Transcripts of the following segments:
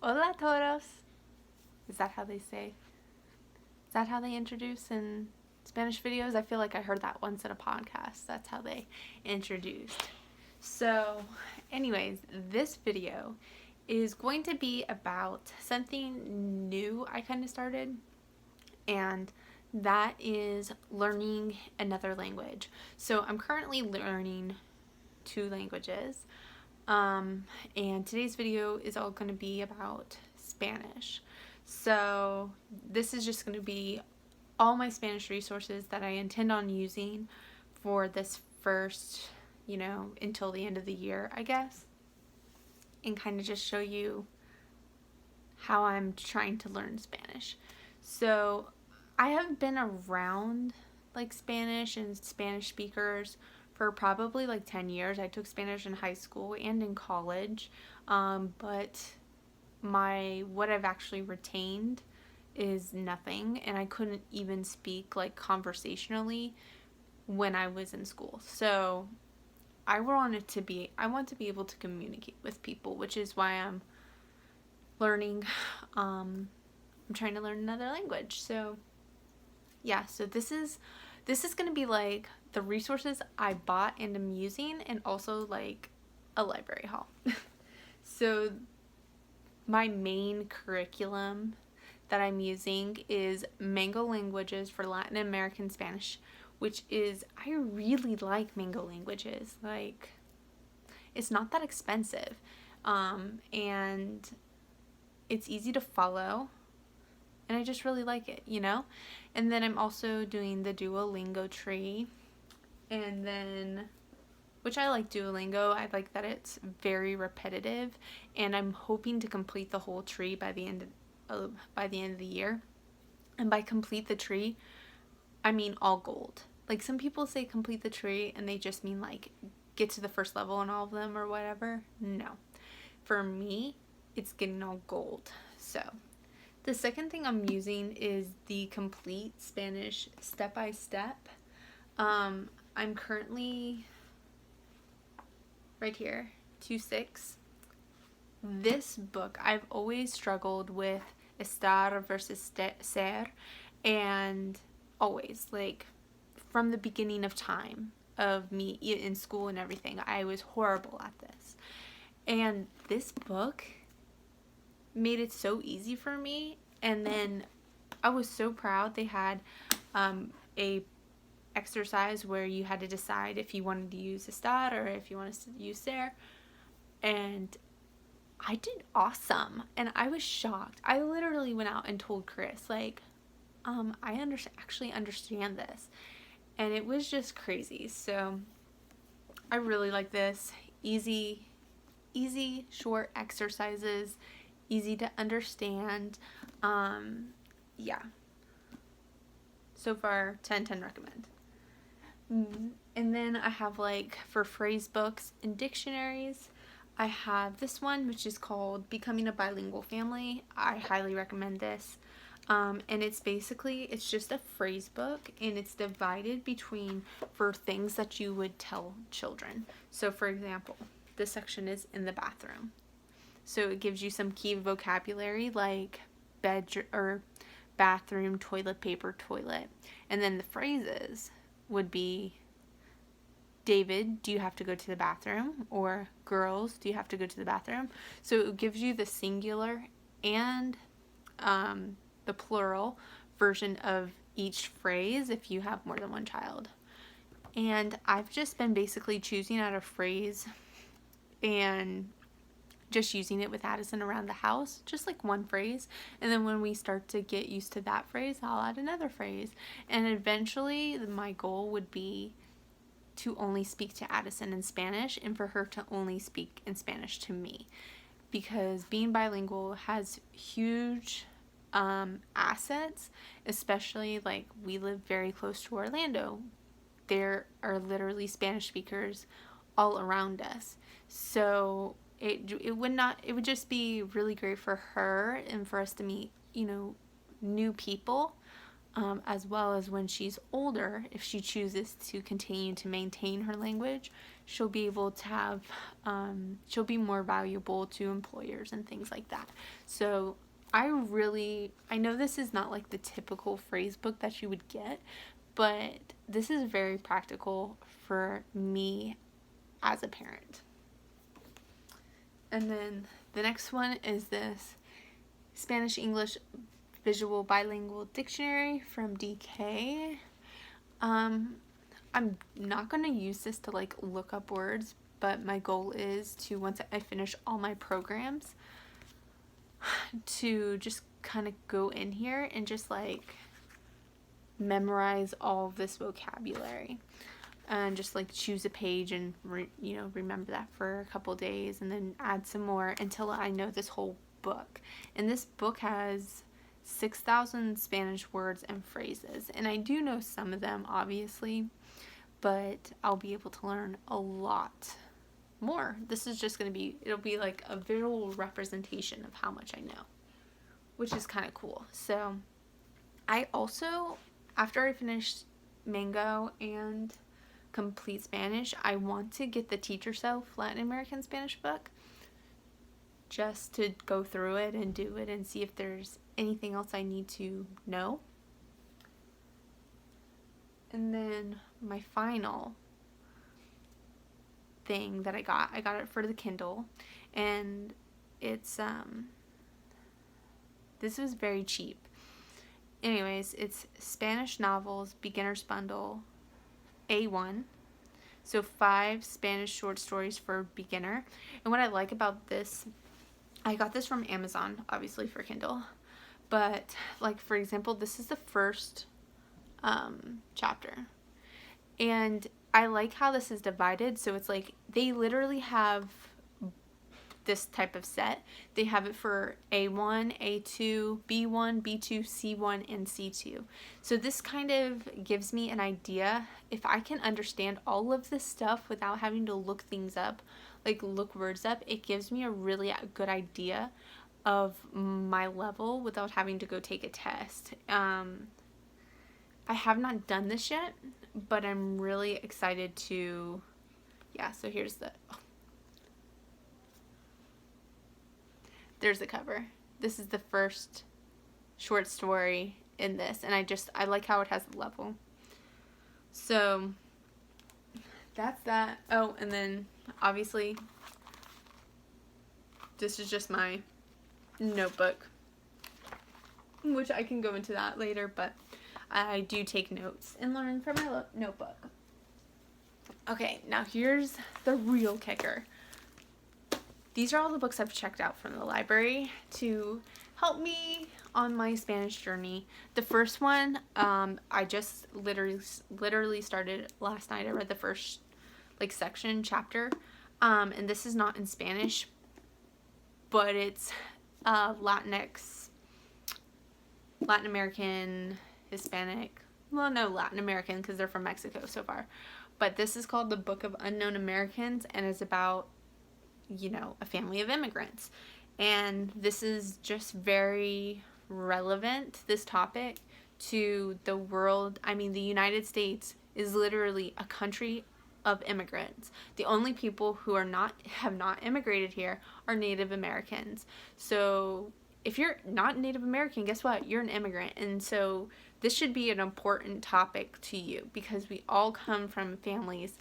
Hola todos. Is that how they say? Is that how they introduce in Spanish videos? I feel like I heard that once in a podcast. That's how they introduced. So, anyways, this video is going to be about something new I kind of started, and that is learning another language. So, I'm currently learning 2 languages. And today's video is all going to be about Spanish. So this is just going to be all my Spanish resources that I intend on using for this first, until the end of the year, I guess. And kind of just show you how I'm trying to learn Spanish. So I have been around Spanish and Spanish speakers for probably 10 years. I took Spanish in high school and in college, but what I've actually retained is nothing, and I couldn't even speak conversationally when I was in school. So I want to be able to communicate with people, which is why I'm learning. I'm trying to learn another language. So yeah, so this is going to be the resources I bought and am using, and also a library haul. So my main curriculum that I'm using is Mango Languages for Latin American Spanish, which is, I really like Mango Languages. It's not that expensive, and it's easy to follow. And I just really like it, And then I'm also doing the DuoLingo Tree. And then, which I like DuoLingo. I like that it's very repetitive. And I'm hoping to complete the whole tree by the end of the year. And by complete the tree, I mean all gold. Some people say complete the tree and they just mean get to the first level on all of them or whatever. No. For me, it's getting all gold. So the second thing I'm using is the Complete Spanish Step-by-Step. I'm currently right here, 2.6. This book, I've always struggled with estar versus ser, and always, from the beginning of time of me in school and everything, I was horrible at this. And this book made it so easy for me, and then I was so proud. They had a exercise where you had to decide if you wanted to use estar or if you wanted to use ser, and I did awesome, and I was shocked. I literally went out and told Chris I actually understand this, and it was just crazy. So I really like this. Easy short exercises, easy to understand. Yeah. So far, 10/10 recommend. And then I have for phrase books and dictionaries, I have this one, which is called Becoming a Bilingual Family. I highly recommend this. And it's just a phrase book, and it's divided for things that you would tell children. So for example, this section is in the bathroom. So it gives you some key vocabulary bathroom, toilet paper, toilet. And then the phrases would be, David, do you have to go to the bathroom? Or girls, do you have to go to the bathroom? So it gives you the singular and the plural version of each phrase if you have more than one child. And I've just been basically choosing out a phrase and just using it with Addison around the house, just one phrase. And then when we start to get used to that phrase, I'll add another phrase. And eventually my goal would be to only speak to Addison in Spanish, and for her to only speak in Spanish to me, because being bilingual has huge assets, especially we live very close to Orlando. There are literally Spanish speakers all around us. So it would just be really great for her and for us to meet, new people. as well as when she's older, if she chooses to continue to maintain her language, she'll be able to have, she'll be more valuable to employers and things like that. So I know this is not like the typical phrase book that you would get, but this is very practical for me as a parent. And then the next one is this Spanish English Visual Bilingual Dictionary from DK. I'm not going to use this to like look up words, but my goal is to, once I finish all my programs, to just kind of go in here and just like memorize all of this vocabulary and just like choose a page and remember that for a couple days and then add some more until I know this whole book. And this book has 6,000 Spanish words and phrases, and I do know some of them obviously, but I'll be able to learn a lot more. This is just going to be, it'll be like a visual representation of how much I know, which is kind of cool. So I also, after I finish Mango and Complete Spanish, I want to get the Teach Yourself Latin American Spanish book just to go through it and do it and see if there's anything else I need to know. And then my final thing that I got it for the Kindle, and it's this was very cheap. Anyways, it's Spanish Novels Beginner's Bundle A1. So 5 Spanish short stories for beginner. And what I like about this, I got this from Amazon, obviously for Kindle. But like, for example, this is the first chapter. And I like how this is divided. So it's like they literally have this type of set. They have it for A1, A2, B1, B2, C1, and C2. So this kind of gives me an idea. If I can understand all of this stuff without having to look things up, like look words up, it gives me a really good idea of my level without having to go take a test. I have not done this yet, but I'm really excited to, so here's there's the cover. This is the first short story in this, and I like how it has the level. So that's that. Oh, and then obviously this is just my notebook, which I can go into that later, but I do take notes and learn from my notebook. Okay, now here's the real kicker. These are all the books I've checked out from the library to help me on my Spanish journey. The first one, I just literally started last night. I read the first chapter, and this is not in Spanish, but it's Latin American, Hispanic. Well, no, Latin American, because they're from Mexico so far. But this is called The Book of Unknown Americans, and is about, a family of immigrants. And this is just very relevant, this topic, to the world. I mean, the United States is literally a country of immigrants. The only people who have not immigrated here are Native Americans. So if you're not Native American, guess what? You're an immigrant. And so this should be an important topic to you, because we all come from families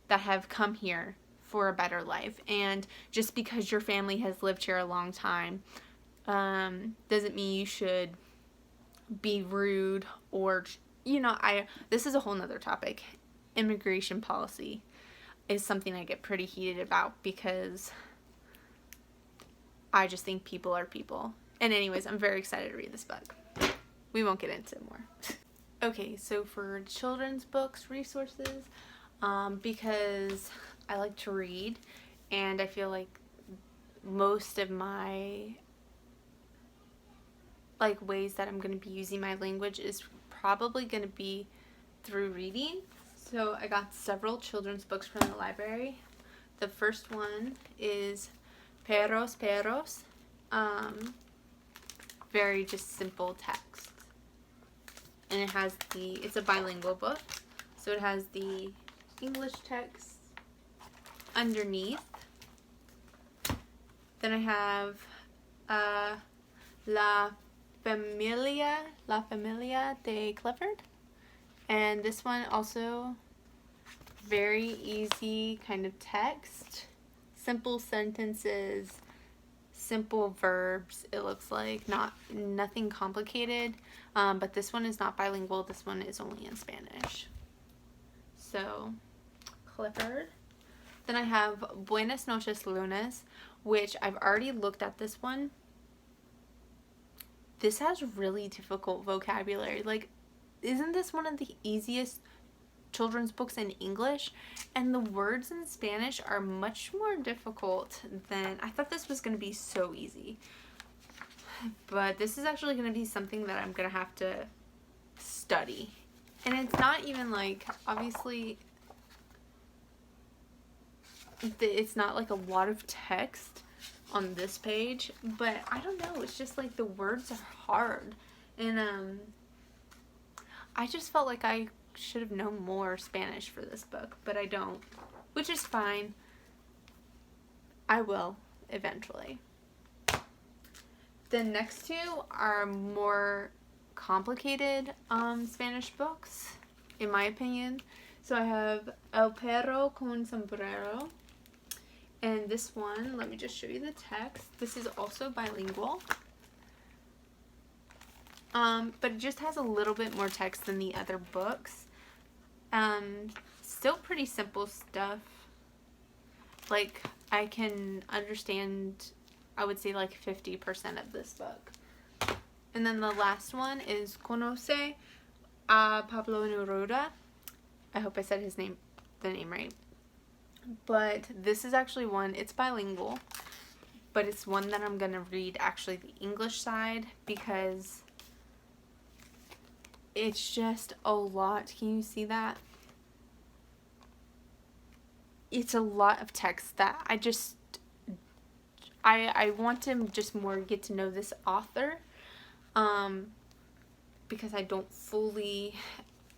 that have come here for a better life. And just because your family has lived here a long time doesn't mean you should be rude or, this is a whole nother topic. Immigration policy is something I get pretty heated about, because I just think people are people. And anyways, I'm very excited to read this book. We won't get into it more. Okay, so for children's books resources, because I like to read, and I feel like most of my ways that I'm going to be using my language is probably going to be through reading. So I got several children's books from the library. The first one is Pedro Sparrows. Very just simple text. And it has it's a bilingual book. So it has the English text underneath. Then I have La Familia de Clifford. And this one also very easy kind of text. Simple sentences, simple verbs, it looks like. Nothing complicated. But this one is not bilingual. This one is only in Spanish. So, Clifford. Then I have Buenas Noches Lunas, which I've already looked at this one. This has really difficult vocabulary. Like, isn't this one of the easiest children's books in English? And the words in Spanish are much more difficult than... I thought this was going to be so easy. But this is actually going to be something that I'm going to have to study. And it's not even like, obviously, it's not like a lot of text on this page, but I don't know, it's just like the words are hard. And I just felt like I should have known more Spanish for this book, but I don't, which is fine. I will eventually. The next two are more complicated Spanish books, in my opinion. So I have El Perro con Sombrero. And this one, let me just show you the text. This is also bilingual. But it just has a little bit more text than the other books. Still pretty simple stuff. Like, I can understand, I would say, like 50% of this book. And then the last one is Conoce a Pablo Neruda. I hope I said the name right. But this is actually one, it's bilingual, but it's one that I'm going to read actually the English side because it's just a lot. Can you see that? It's a lot of text that I want to just more get to know this author, because I don't fully,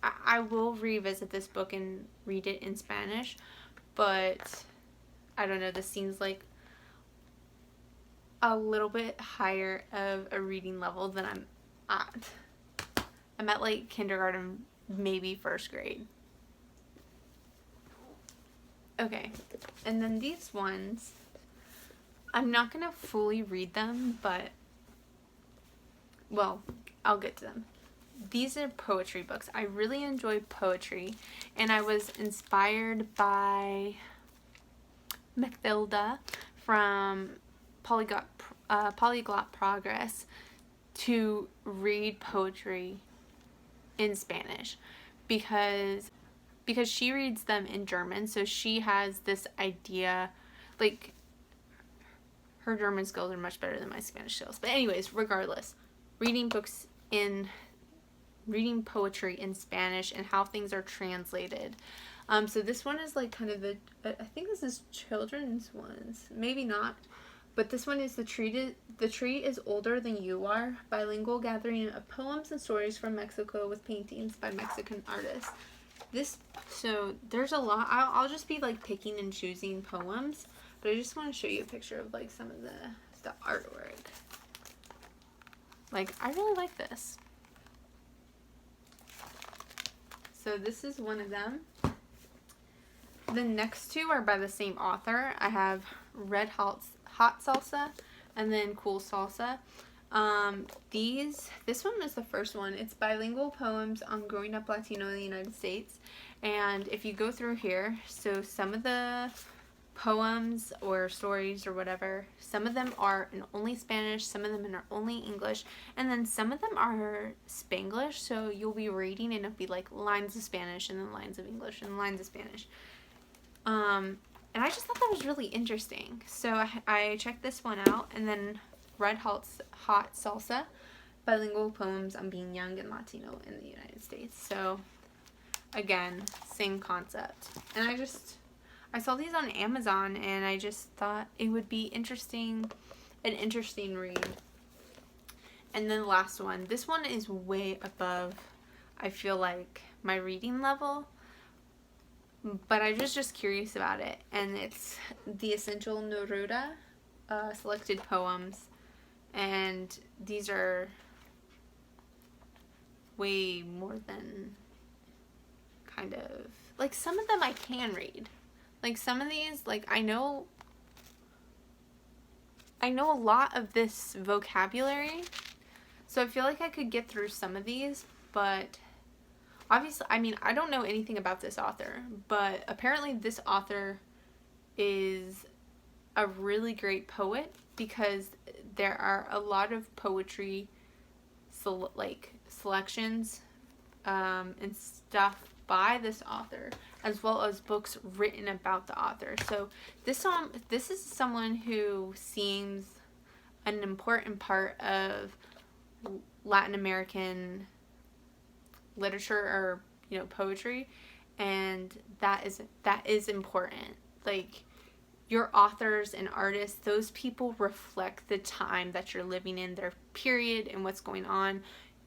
I will revisit this book and read it in Spanish, but I don't know, this seems like a little bit higher of a reading level than I'm at. I'm at like kindergarten, maybe first grade. Okay, and then these ones, I'm not going to fully read them, but, well, I'll get to them. These are poetry books. I really enjoy poetry, and I was inspired by Mathilda from Polyglot Progress to read poetry in Spanish because she reads them in German, so she has this idea, like, her German skills are much better than my Spanish skills. But anyways, regardless, reading poetry in Spanish and how things are translated. So this one is like kind of I think this is children's ones. Maybe not. But this one is The Tree is Older Than You Are, bilingual gathering of poems and stories from Mexico with paintings by Mexican artists. So there's a lot. I'll just be like picking and choosing poems, but I just want to show you a picture of like some of the artwork. Like, I really like this. So this is one of them. The next two are by the same author. I have Red Hot Salsa and then Cool Salsa. This one is the first one. It's bilingual poems on growing up Latino in the United States. And if you go through here, so some of the poems or stories or whatever, some of them are in only Spanish, some of them are only English, and then some of them are Spanglish, so you'll be reading and it'll be like lines of Spanish and then lines of English and lines of Spanish. And I just thought that was really interesting, so I checked this one out. And then Red Hot Salsa, bilingual poems on being young and Latino in the United States. So again, same concept. And I saw these on Amazon, and I just thought it would be an interesting read. And then the last one. This one is way above I feel like, my reading level. But I was just curious about it. And it's The Essential Neruda, Selected Poems. And these are way more than kind of, like, some of them I can read. Like, some of these, like, I know a lot of this vocabulary, so I feel like I could get through some of these, but obviously, I mean, I don't know anything about this author, but apparently this author is a really great poet, because there are a lot of poetry selections and stuff by this author, as well as books written about the author. So this is someone who seems an important part of Latin American literature, or, you know, poetry, and that is important. Like, your authors and artists, those people reflect the time that you're living in, their period, and what's going on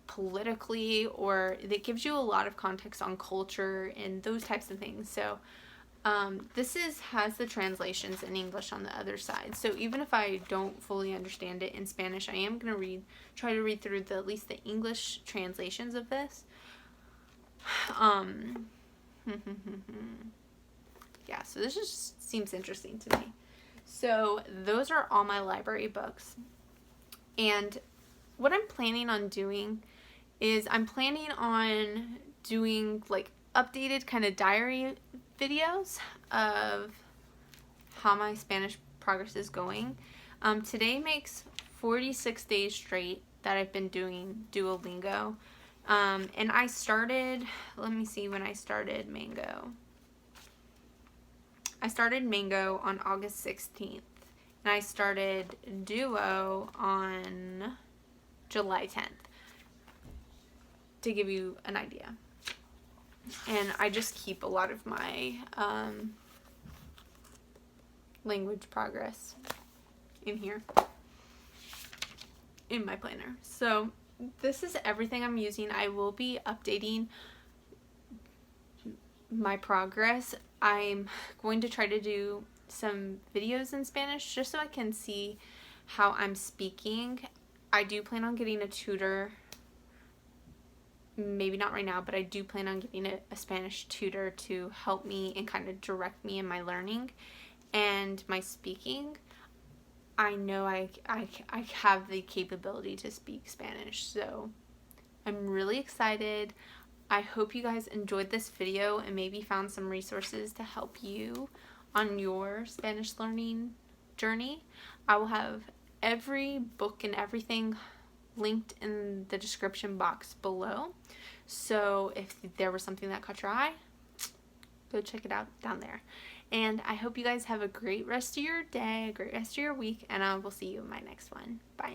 politically, or it gives you a lot of context on culture and those types of things. So this has the translations in English on the other side. So even if I don't fully understand it in Spanish, I am going to try to read through at least the English translations of this. Yeah, so this just seems interesting to me. So those are all my library books. And what I'm planning on doing is I'm planning on doing, like, updated kind of diary videos of how my Spanish progress is going. Today makes 46 days straight that I've been doing Duolingo. And I started, let me see when I started Mango. I started Mango on August 16th, and I started Duo on July 10th, to give you an idea. And I just keep a lot of my language progress in here, in my planner. So this is everything I'm using. I will be updating my progress. I'm going to try to do some videos in Spanish just so I can see how I'm speaking. I do plan on getting a tutor. Maybe not right now, but I do plan on getting a Spanish tutor to help me and kind of direct me in my learning and my speaking. I know I have the capability to speak Spanish, so I'm really excited. I hope you guys enjoyed this video and maybe found some resources to help you on your Spanish learning journey. I will have every book and everything linked in the description box below. So if there was something that caught your eye, go check it out down there. And I hope you guys have a great rest of your day, a great rest of your week, and I will see you in my next one. Bye.